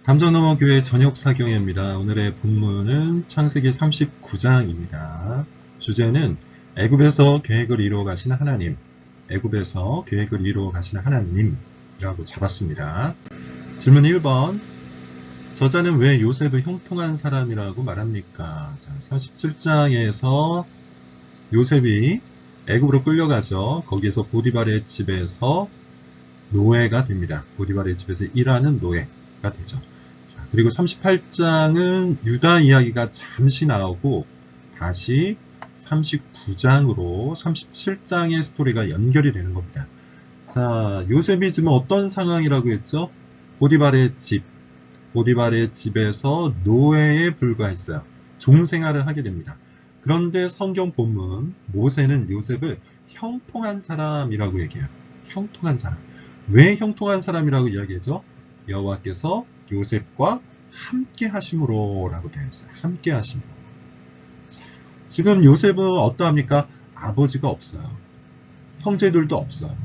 담전어머교회 저녁사경회입니다. 오늘의 본문은 창세기 39장입니다. 주제는 애굽에서 계획을 이루어 가시는 하나님, 애굽에서 계획을 이루어 가시는 하나님이라고 잡았습니다. 질문 1번, 저자는 왜 요셉을 형통한 사람이라고 말합니까? 자, 37장에서 요셉이 애굽으로 끌려가죠. 거기에서 보디발의 집에서 노예가 됩니다. 보디발의 집에서 일하는 노예가 되죠. 자, 그리고 38장은 유다 이야기가 잠시 나오고 다시 39장으로 37장의 스토리가 연결이 되는 겁니다. 자, 요셉이 지금 어떤 상황이라고 했죠? 보디발의 집에서 노예에 불과했어요. 종생활을 하게 됩니다. 그런데 성경 본문 모세는 요셉을 형통한 사람이라고 얘기해요. 형통한 사람. 왜 형통한 사람이라고 이야기하죠? 여호와께서 요셉과 함께 하심으로 라고 되어 있어요. 함께 하심으로. 자, 지금 요셉은 어떠합니까? 아버지가 없어요. 형제들도 없어요.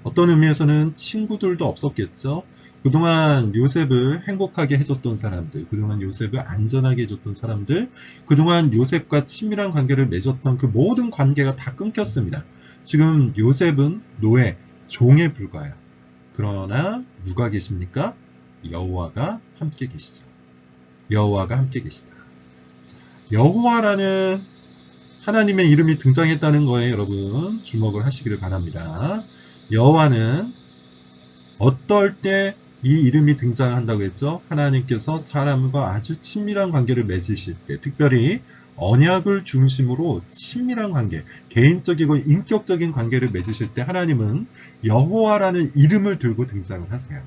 어떤 의미에서는 친구들도 없었겠죠. 그동안 요셉을 행복하게 해줬던 사람들, 그동안 요셉을 안전하게 해줬던 사람들, 그동안 요셉과 친밀한 관계를 맺었던 그 모든 관계가 다 끊겼습니다. 지금 요셉은 노예, 종에 불과해요. 그러나 누가 계십니까? 여호와가 함께 계시죠. 여호와가 함께 계시다. 여호와라는 하나님의 이름이 등장했다는 거에 여러분 주목을 하시기를 바랍니다. 여호와는 어떨 때 이 이름이 등장한다고 했죠? 하나님께서 사람과 아주 친밀한 관계를 맺으실 때, 특별히 언약을 중심으로 친밀한 관계, 개인적이고 인격적인 관계를 맺으실 때 하나님은 여호와라는 이름을 들고 등장을 하세요.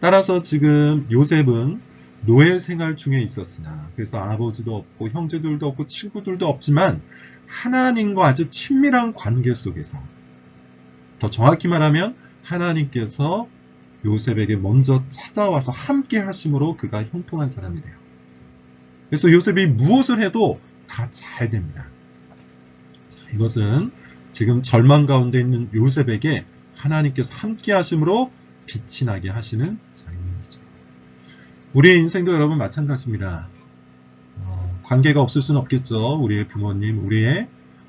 따라서 지금 요셉은 노예 생활 중에 있었으나, 그래서 아버지도 없고 형제들도 없고 친구들도 없지만 하나님과 아주 친밀한 관계 속에서, 더 정확히 말하면 하나님께서 요셉에게 먼저 찾아와서 함께 하심으로 그가 형통한 사람이 돼요. 그래서 요셉이 무엇을 해도 다 잘 됩니다. 자, 이것은 지금 절망 가운데 있는 요셉에게 하나님께서 함께 하심으로 빛이 나게 하시는 장면이죠. 우리의 인생도 여러분 마찬가지입니다. 관계가 없을 수는 없겠죠. 우리의 부모님,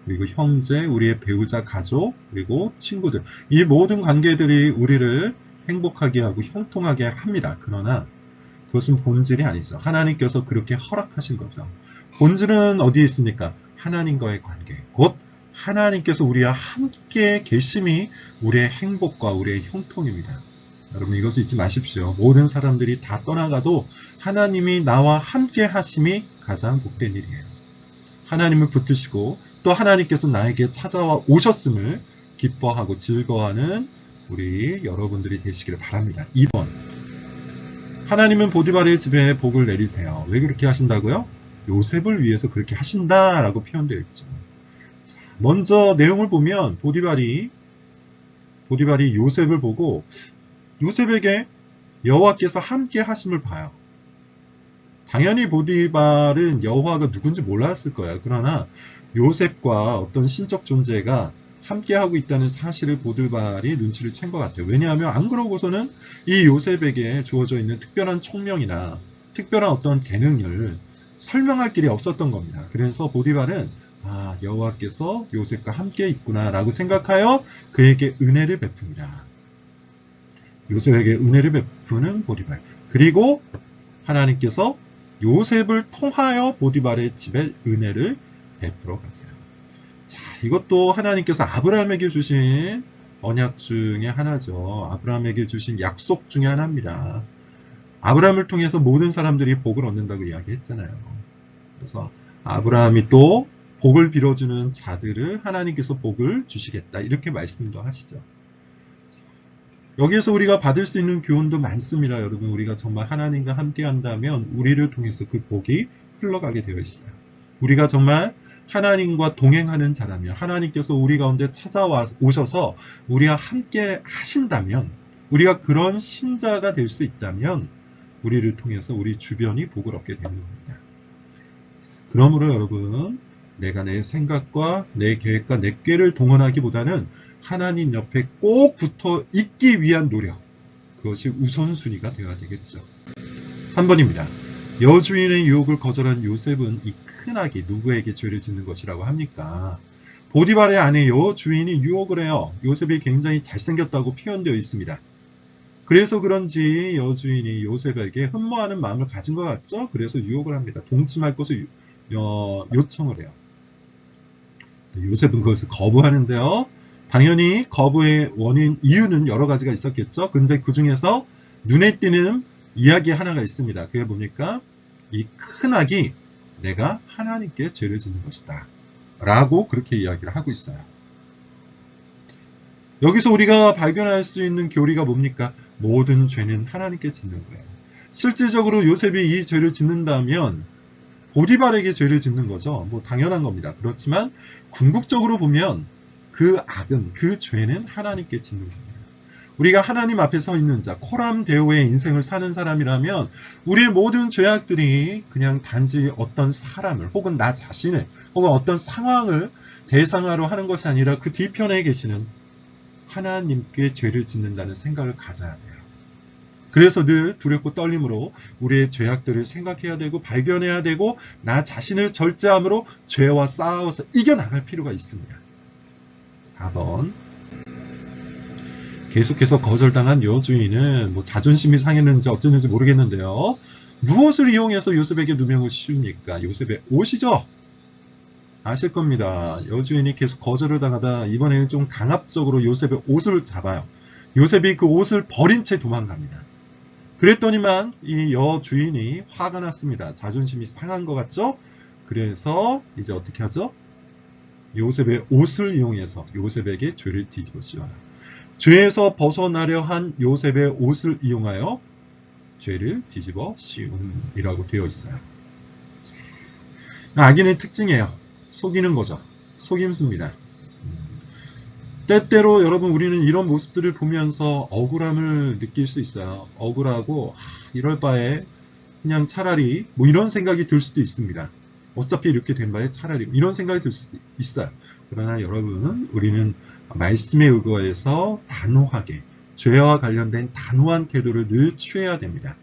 그리고 형제, 우리의 배우자, 가족, 그리고 친구들. 이 모든 관계들이 우리를 행복하게 하고 형통하게 합니다. 그러나 그것은 본질이 아니죠. 하나님께서 그렇게 허락하신 거죠. 본질은 어디에 있습니까? 하나님과의 관계. 곧 하나님께서 우리와 함께 계심이 우리의 행복과 우리의 형통입니다. 여러분 이것을 잊지 마십시오. 모든 사람들이 다 떠나가도 하나님이 나와 함께 하심이 가장 복된 일이에요. 하나님을 붙드시고 또 하나님께서 나에게 찾아와 오셨음을 기뻐하고 즐거워하는 우리 여러분들이 되시기를 바랍니다. 2번, 하나님은 보디발의 집에 복을 내리세요. 왜 그렇게 하신다고요? 요셉을 위해서 그렇게 하신다라고 표현되어 있죠. 먼저 내용을 보면 보디발이 요셉을 보고 요셉에게 여호와께서 함께 하심을 봐요. 당연히 보디발은 여호와가 누군지 몰랐을 거예요. 그러나 요셉과 어떤 신적 존재가 함께하고 있다는 사실을 보디발이 눈치를 챈 것 같아요. 왜냐하면 안 그러고서는 이 요셉에게 주어져 있는 특별한 총명이나 특별한 어떤 재능을 설명할 길이 없었던 겁니다. 그래서 보디발은 여호와께서 요셉과 함께 있구나 라고 생각하여 그에게 은혜를 베풉니다. 요셉에게 은혜를 베푸는 보디발. 그리고 하나님께서 요셉을 통하여 보디발의 집에 은혜를 베풀어 가세요. 자, 이것도 하나님께서 아브라함에게 주신 언약 중에 하나죠. 아브라함에게 주신 약속 중에 하나입니다. 아브라함을 통해서 모든 사람들이 복을 얻는다고 이야기했잖아요. 그래서 아브라함이 또 복을 빌어주는 자들을 하나님께서 복을 주시겠다. 이렇게 말씀도 하시죠. 여기에서 우리가 받을 수 있는 교훈도 많습니다. 여러분, 우리가 정말 하나님과 함께 한다면 우리를 통해서 그 복이 흘러가게 되어 있어요. 우리가 정말 하나님과 동행하는 자라면, 하나님께서 우리 가운데 찾아오셔서 우리와 함께 하신다면, 우리가 그런 신자가 될 수 있다면 우리를 통해서 우리 주변이 복을 얻게 되는 겁니다. 그러므로 여러분, 내가 내 생각과 내 계획과 내 꾀를 동원하기보다는 하나님 옆에 꼭 붙어 있기 위한 노력, 그것이 우선순위가 되어야 되겠죠. 3번입니다. 여주인의 유혹을 거절한 요셉은 이 큰 악이 누구에게 죄를 짓는 것이라고 합니까? 보디발의 아내 여주인이 유혹을 해요. 요셉이 굉장히 잘생겼다고 표현되어 있습니다. 그래서 그런지 여주인이 요셉에게 흠모하는 마음을 가진 것 같죠? 그래서 유혹을 합니다. 동침할 것을 요청을 해요. 요셉은 그것을 거부하는데요. 당연히 거부의 원인, 이유는 여러 가지가 있었겠죠. 근데 그 중에서 눈에 띄는 이야기 하나가 있습니다. 그게 뭡니까? 이 큰 악이 내가 하나님께 죄를 짓는 것이다. 라고 그렇게 이야기를 하고 있어요. 여기서 우리가 발견할 수 있는 교리가 뭡니까? 모든 죄는 하나님께 짓는 거예요. 실질적으로 요셉이 이 죄를 짓는다면 보디발에게 죄를 짓는 거죠. 뭐 당연한 겁니다. 그렇지만 궁극적으로 보면 그 악은, 그 죄는 하나님께 짓는 겁니다. 우리가 하나님 앞에 서 있는 자, 코람데오의 인생을 사는 사람이라면 우리의 모든 죄악들이 그냥 단지 어떤 사람을 혹은 나 자신을 혹은 어떤 상황을 대상화로 하는 것이 아니라 그 뒤편에 계시는 하나님께 죄를 짓는다는 생각을 가져야 돼요. 그래서 늘 두렵고 떨림으로 우리의 죄악들을 생각해야 되고 발견해야 되고 나 자신을 절제함으로 죄와 싸워서 이겨나갈 필요가 있습니다. 4번. 계속해서 거절당한 여주인은 뭐 자존심이 상했는지 어쩌는지 모르겠는데요. 무엇을 이용해서 요셉에게 누명을 씌웁니까? 요셉의 옷이죠. 아실 겁니다. 여주인이 계속 거절을 당하다 이번에는 좀 강압적으로 요셉의 옷을 잡아요. 요셉이 그 옷을 버린 채 도망갑니다. 그랬더니만 이 여주인이 화가 났습니다. 자존심이 상한 것 같죠? 그래서 이제 어떻게 하죠? 요셉의 옷을 이용해서 요셉에게 죄를 뒤집어 씌워요. 죄에서 벗어나려 한 요셉의 옷을 이용하여 죄를 뒤집어 씌움이라고 되어 있어요. 악인의 특징이에요. 속이는 거죠. 속임수입니다. 때때로 여러분 우리는 이런 모습들을 보면서 억울함을 느낄 수 있어요. 억울하고 이럴 바에 그냥 차라리 뭐 이런 생각이 들 수도 있습니다. 어차피 이렇게 된 바에 차라리 이런 생각이 들 수도 있어요. 그러나 여러분 우리는 말씀에 의거해서 단호하게 죄와 관련된 단호한 태도를 늘 취해야 됩니다.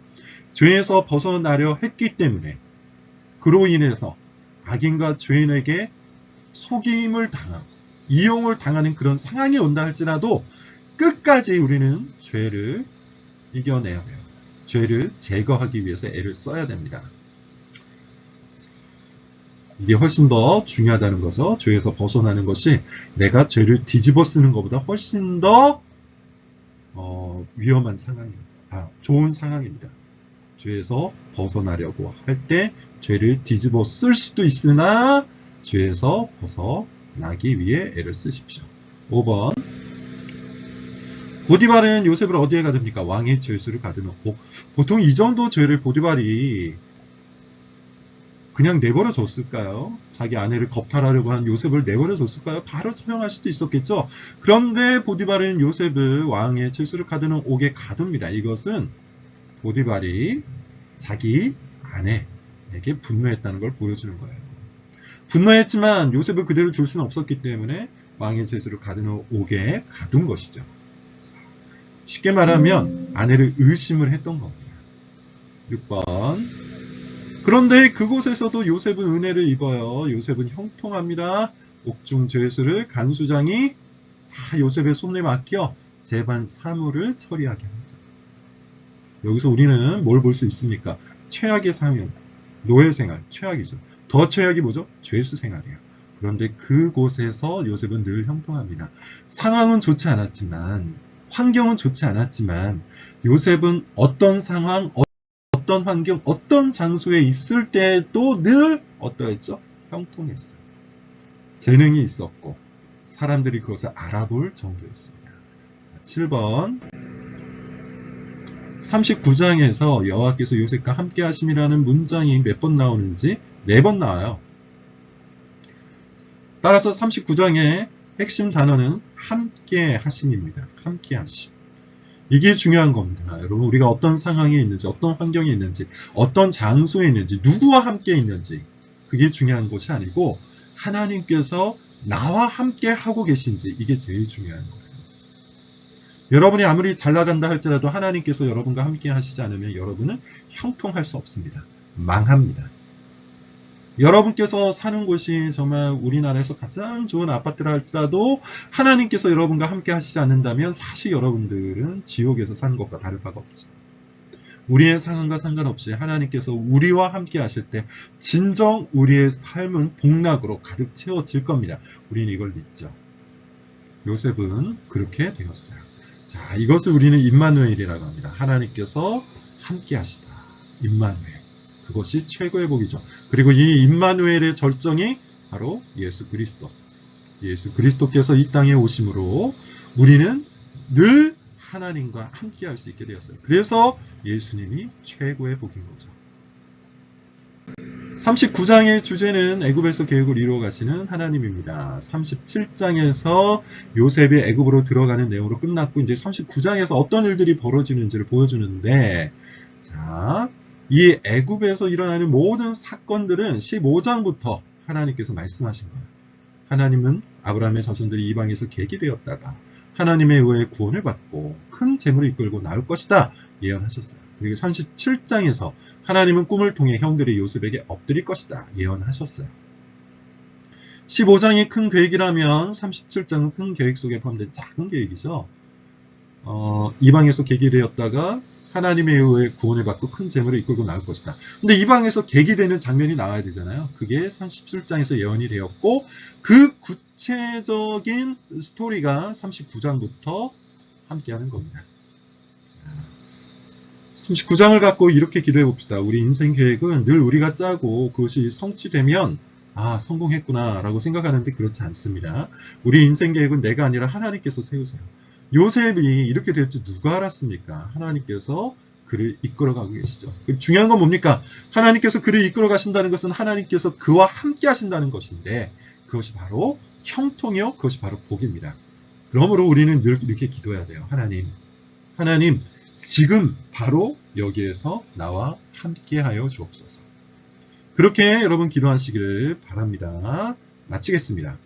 죄에서 벗어나려 했기 때문에 그로 인해서 악인과 죄인에게 속임을 당하고 이용을 당하는 그런 상황이 온다 할지라도 끝까지 우리는 죄를 이겨내야 돼요. 죄를 제거하기 위해서 애를 써야 됩니다. 이게 훨씬 더 중요하다는 거죠. 죄에서 벗어나는 것이 내가 죄를 뒤집어 쓰는 것보다 훨씬 더 위험한 상황입니다. 좋은 상황입니다. 죄에서 벗어나려고 할 때 죄를 뒤집어 쓸 수도 있으나 죄에서 벗어나기 위해 애를 쓰십시오. 5번. 보디발은 요셉을 어디에 가둡니까? 왕의 죄수를 가둬놓고. 보통 이 정도 죄를 보디발이 그냥 내버려 뒀을까요? 자기 아내를 겁탈하려고 한 요셉을 내버려 뒀을까요? 바로 처형할 수도 있었겠죠. 그런데 보디발은 요셉을 왕의 죄수를 가두는 옥에 가둡니다. 이것은 보디발이 자기 아내에게 분노했다는 걸 보여주는 거예요. 분노했지만 요셉을 그대로 둘 수는 없었기 때문에 왕의 죄수를 가두는 옥에 가둔 것이죠. 쉽게 말하면 아내를 의심을 했던 겁니다. 6번. 그런데 그곳에서도 요셉은 은혜를 입어요. 요셉은 형통합니다. 옥중 죄수를 간수장이 다 요셉의 손에 맡겨 재반 사무를 처리하게 합니다. 여기서 우리는 뭘 볼 수 있습니까? 최악의 상황, 노예 생활, 최악이죠. 더 최악이 뭐죠? 죄수 생활이에요. 그런데 그곳에서 요셉은 늘 형통합니다. 상황은 좋지 않았지만, 환경은 좋지 않았지만 요셉은 어떤 상황, 어떤 환경, 어떤 장소에 있을 때도 늘 어떠했죠? 형통했어요. 재능이 있었고 사람들이 그것을 알아볼 정도였습니다. 7번. 39장에서 여호와께서 요셉과 함께 하심이라는 문장이 몇 번 나오는지 4번 나와요. 따라서 39장의 핵심 단어는 함께 하심입니다. 함께 하심. 이게 중요한 겁니다. 여러분 우리가 어떤 상황에 있는지, 어떤 환경에 있는지, 어떤 장소에 있는지, 누구와 함께 있는지 그게 중요한 것이 아니고 하나님께서 나와 함께 하고 계신지 이게 제일 중요한 거예요. 여러분이 아무리 잘 나간다 할지라도 하나님께서 여러분과 함께 하시지 않으면 여러분은 형통할 수 없습니다. 망합니다. 여러분께서 사는 곳이 정말 우리나라에서 가장 좋은 아파트라 할지라도 하나님께서 여러분과 함께 하시지 않는다면 사실 여러분들은 지옥에서 사는 것과 다를 바가 없죠. 우리의 상황과 상관없이 하나님께서 우리와 함께 하실 때 진정 우리의 삶은 복락으로 가득 채워질 겁니다. 우리는 이걸 믿죠. 요셉은 그렇게 되었어요. 자, 이것을 우리는 임마누엘이라고 합니다. 하나님께서 함께 하시다. 임마누엘. 그것이 최고의 복이죠. 그리고 이 임마누엘의 절정이 바로 예수 그리스도. 예수 그리스도께서 이 땅에 오심으로 우리는 늘 하나님과 함께 할 수 있게 되었어요. 그래서 예수님이 최고의 복인 거죠. 39장의 주제는 애굽에서 계획을 이루어 가시는 하나님입니다. 37장에서 요셉이 애굽으로 들어가는 내용으로 끝났고 이제 39장에서 어떤 일들이 벌어지는지를 보여주는데 자, 이 애굽에서 일어나는 모든 사건들은 15장부터 하나님께서 말씀하신 거예요. 하나님은 아브라함의 자손들이 이방에서 객이되었다가 하나님의 의에 구원을 받고 큰 재물을 이끌고 나올 것이다 예언하셨어요. 그리고 37장에서 하나님은 꿈을 통해 형들이 요셉에게 엎드릴 것이다 예언하셨어요. 15장이 큰 계획이라면 37장은 큰 계획 속에 포함된 작은 계획이죠. 이방에서 객이 되었다가 하나님의 의에 구원을 받고 큰 재물을 이끌고 나올 것이다. 근데 이방에서 객이 되는 장면이 나와야 되잖아요. 그게 37장에서 예언이 되었고 그 구체적인 스토리가 39장부터 함께하는 겁니다. 39장을 갖고 이렇게 기도해 봅시다. 우리 인생 계획은 늘 우리가 짜고 그것이 성취되면 성공했구나 라고 생각하는데 그렇지 않습니다. 우리 인생 계획은 내가 아니라 하나님께서 세우세요. 요셉이 이렇게 될 줄 누가 알았습니까? 하나님께서 그를 이끌어가고 계시죠. 중요한 건 뭡니까? 하나님께서 그를 이끌어 가신다는 것은 하나님께서 그와 함께 하신다는 것인데 그것이 바로 형통이요. 그것이 바로 복입니다. 그러므로 우리는 늘 이렇게 기도해야 돼요. 하나님 지금 바로 여기에서 나와 함께하여 주옵소서. 그렇게 여러분 기도하시기를 바랍니다. 마치겠습니다.